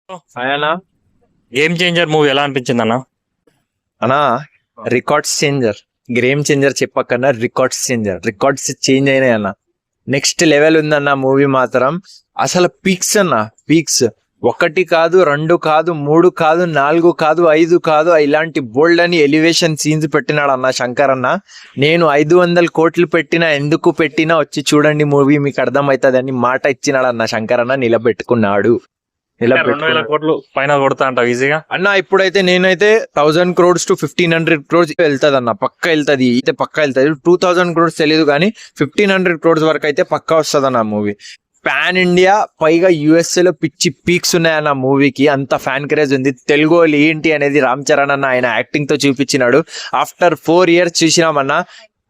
అనా game changer movie ఎలా అనిపించింది అన్న? అనా రికార్డ్స్ చేంజర్. గేమ్ చేంజర్ చెప్పకన్నా రికార్డ్స్ చేంజర్. రికార్డ్స్ చేంజ్ అయినాయి అన్న. నెక్స్ట్ లెవెల్ ఉందన్న మూవీ మాత్రం. అసలు పీక్స్ అన్న, పీక్స్. 1 కాదు, 2 కాదు, 3 కాదు, 4 కాదు, 5 కాదు, ఇలాంటి బోల్డ్ అని ఎలివేషన్ సీన్స్ పెట్టినాడు అన్న శంకర్ అన్న. నేను 500 కోట్లు పెట్టినా, ఎందుకు పెట్టినా వచ్చి చూడండి మూవీ, మీకు అర్థమవుతుంది అని మాట ఇచ్చినాడు అన్న శంకర్ అన్న. నిలబెట్టుకున్నాడు. 2,000 కోట్లు పైన కొడతా అంటావు ఈజీగా అన్న. ఇప్పుడైతే నేనైతే 1000 crores to 1500 crores వెళ్తుంది అన్న. పక్క వెళ్తుంది, అయితే పక్క వెళ్తుంది. 2000 crores తెలియదు కానీ 1500 crores వరకు అయితే పక్కా వస్తుంది అన్న మూవీ. పాన్ ఇండియా, పైగా యుఎస్ఏ లో పిచ్చి పీక్స్ ఉన్నాయన్న మూవీకి. అంత ఫ్యాన్ క్రేజ్ ఉంది. తెలుగు వాళ్ళు ఏంటి అనేది రామ్ చరణ్ అన్న ఆయన యాక్టింగ్ తో చూపించినాడు. ఆఫ్టర్ 4 years చూసినామన్న.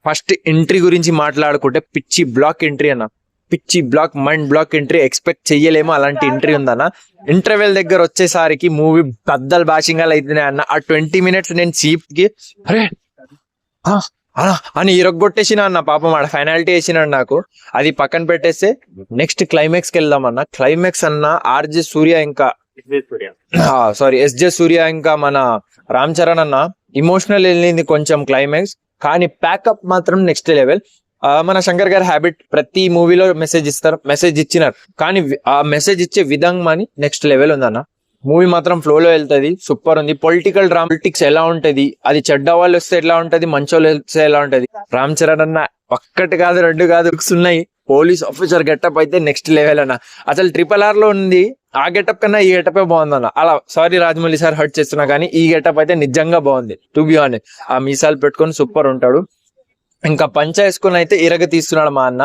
ఫస్ట్ ఎంట్రీ గురించి మాట్లాడుకుంటే పిచ్చి బ్లాక్ ఎంట్రీ అన్న. పిచ్చి block, mind block entry. Expect చెయ్యలేమో అలాంటి ఎంట్రీ ఉందన్న. ఇంటర్వెల్ దగ్గర వచ్చేసరికి మూవీ బద్దలు భాషింగాలు అవుతున్నాయి అన్న. ఆ 20 minutes నేను చీప్ కి అరే అని ఇరగొట్టేసిన అన్న. పాపం ఆడ ఫైనాలిటీ వేసినాడు నాకు. అది పక్కన పెట్టేస్తే నెక్స్ట్ క్లైమాక్స్ కి వెళ్దాం అన్న. క్లైమాక్స్ అన్న ఆర్జే సూర్య ఇంకా ఎస్జే సూర్య ఇంకా మన రామ్ చరణ్ అన్న ఇమోషనల్ వెళ్ళింది కొంచెం క్లైమాక్స్. కానీ ప్యాకప్ మాత్రం నెక్స్ట్ లెవెల్. మన శంకర్ గారి హ్యాబిట్, ప్రతి మూవీలో మెసేజ్ ఇస్తారు, మెసేజ్ ఇచ్చినారు. కానీ ఆ మెసేజ్ ఇచ్చే విధంగా అని నెక్స్ట్ లెవెల్ ఉందన్న. మూవీ మాత్రం ఫ్లోలో వెళ్తుంది, సూపర్ ఉంది. పొలిటికల్ డ్రామాటిక్స్ ఎలా ఉంటది, అది చెడ్డ వాళ్ళు వస్తే ఎలా ఉంటది, మంచోళ్ళు వస్తే ఎలా ఉంటది. రామ్ చరణ్ అన్న 1 కాదు 2 కాదు ఉన్నాయి. పోలీస్ ఆఫీసర్ గెటప్ అయితే నెక్స్ట్ లెవెల్ అన్న. అసలు RRR లో ఉంది ఆ గెటప్ కన్నా ఈ గెటప్ బాగుందన్న. అలా సారీ రాజమౌళి సార్ హర్ట్ చేస్తున్నా కానీ ఈ గెటప్ అయితే నిజంగా బాగుంది. టు బి ఆనెస్ట్, ఆ మీసాలు పెట్టుకొని సూపర్ ఉంటాడు. ఇంకా పంచ వేసుకుని అయితే ఇరగ తీస్తున్నాడు మా అన్న.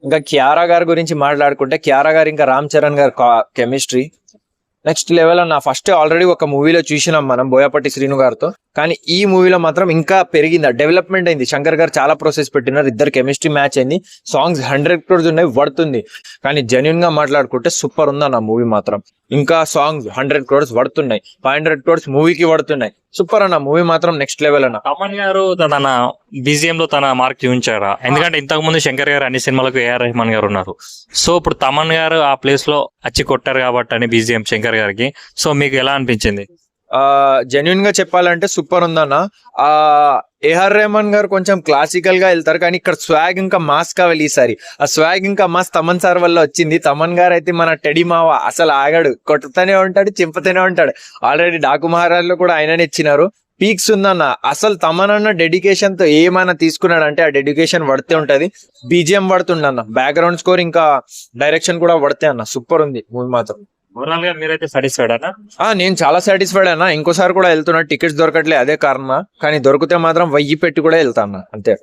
ఇంకా కియారా గారి గురించి మాట్లాడుకుంటే, కియారా గారు ఇంకా రామ్ చరణ్ గారి కెమిస్ట్రీ నెక్స్ట్ లెవెల్ అన్న. ఫస్ట్ ఆల్రెడీ ఒక మూవీలో చూసినాం మనం బోయపాటి శ్రీను గారితో, కానీ ఈ మూవీలో మాత్రం ఇంకా పెరిగింది, డెవలప్మెంట్ అయింది. శంకర్ గారు చాలా ప్రాసెస్ పెట్టినారు, ఇద్దరు కెమిస్ట్రీ మ్యాచ్ అయింది. సాంగ్స్ 100 crores ఉన్నాయి, పడుతుంది. కానీ జెన్యున్ గా మాట్లాడుకుంటే సూపర్ ఉందన్న మూవీ మాత్రం. ఇంకా సాంగ్స్ 100 crores పడుతున్నాయి, 500 crores మూవీకి పడుతున్నాయి. సూపర్ అన్న మూవీ మాత్రం నెక్స్ట్ లెవెల్ అన్న. తమన్ గారు తన BGM లో తన మార్క్ చూపించారా? ఎందుకంటే ఇంతకు ముందు శంకర్ గారు అన్ని సినిమాలకు AR రెహమాన్ గారు ఉన్నారు. సో ఇప్పుడు తమన్ గారు ఆ ప్లేస్ లో అచ్చి కొట్టారు కాబట్టి అని BGM శంకర్ గారికి. సో మీకు ఎలా అనిపించింది? జెన్యున్ గా చెప్పాలంటే సూపర్ ఉందన్న. AR రెహమాన్ గారు కొంచెం క్లాసికల్ గా వెళ్తారు, కానీ ఇక్కడ స్వాగ్ ఇంకా మాస్ కావాలి ఈసారి. ఆ స్వాగ్ ఇంకా మాస్ తమన్ సార్ వల్ల వచ్చింది. తమన్ గారు అయితే మన టెడీ మావ, అసలు ఆగాడు, కొట్టుతూనే ఉంటాడు, చింపుతూనే ఉంటాడు. ఆల్రెడీ డాకు మహారాజ్ లో కూడా ఆయననే ఇచ్చినారు. పీక్స్ ఉందన్న. అసలు తమన్ అన్న డెడికేషన్ తో ఏమైనా తీసుకున్నాడు అంటే ఆ డెడికేషన్ పడితే ఉంటది. BGM పడుతుండన్న, బ్యాక్గ్రౌండ్ స్కోర్ ఇంకా డైరెక్షన్ కూడా పడితే అన్న. సూపర్ ఉంది మూవీ మాత్రం. ఓవరాల్ గా మీరైతే సాటిస్ఫైడ్ అన్న? నేను చాలా సాటిస్ఫైడ్ అన్న. ఇంకోసారి కూడా వెళ్తున్నా, టికెట్స్ దొరకట్లే, అదే కారణం. కానీ దొరికితే మాత్రం 1000 పెట్టి కూడా వెళ్తా అన్న, అంతే.